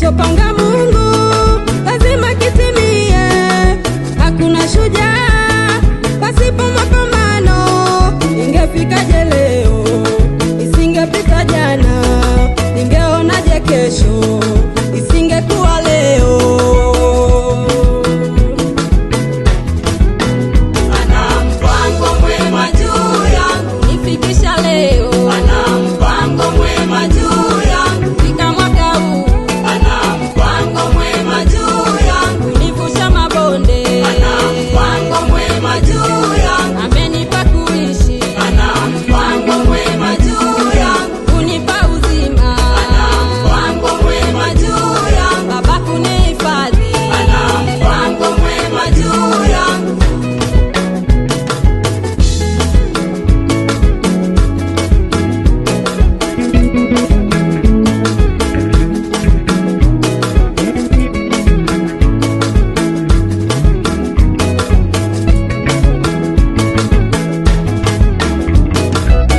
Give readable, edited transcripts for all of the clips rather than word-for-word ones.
alichopanga Mungu lazima kitimie. Hakuna shujaa pasipo mapambano. Ingefikaje leo isingepita jana, ningeonaje kesho isingekuwa leo. Ana mpango mwema juu yangu Nifikisha leo, ana mpango mwema juu yangu fika mwaka huu, ana mpango mwema juu yangu nivusha mabonde, ana mpango mwema juu yangu amenipa kuishi, ana mpango mwema juu yangu kunipa uzima, ana mpango mwema juu yangu Baba kunihifadhi, ana mpango mwema juu yangu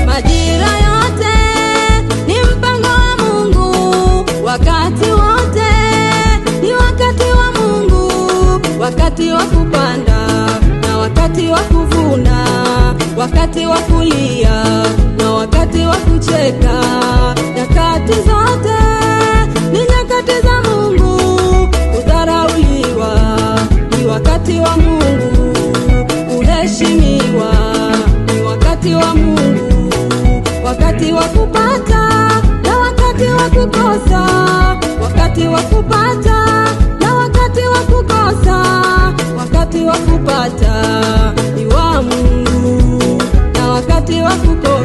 majira yote ni mpango wa Mungu, wakati wote ni wakati wa Mungu, wakati wa kupanda na wakati wa kuvuna, wakati wa kulia na wakati wa kucheka. Nyakati zote ni nyakati za Mungu, kudharauliwa ni wakati wa Mungu, kuheshimiwa ni wakati wa Mungu, wakati wa kupata na wakati wa kukosa, wakati wa kupata na wakati wa kukosa, wakati wa kupata ni wa Mungu na wakati wa kukosa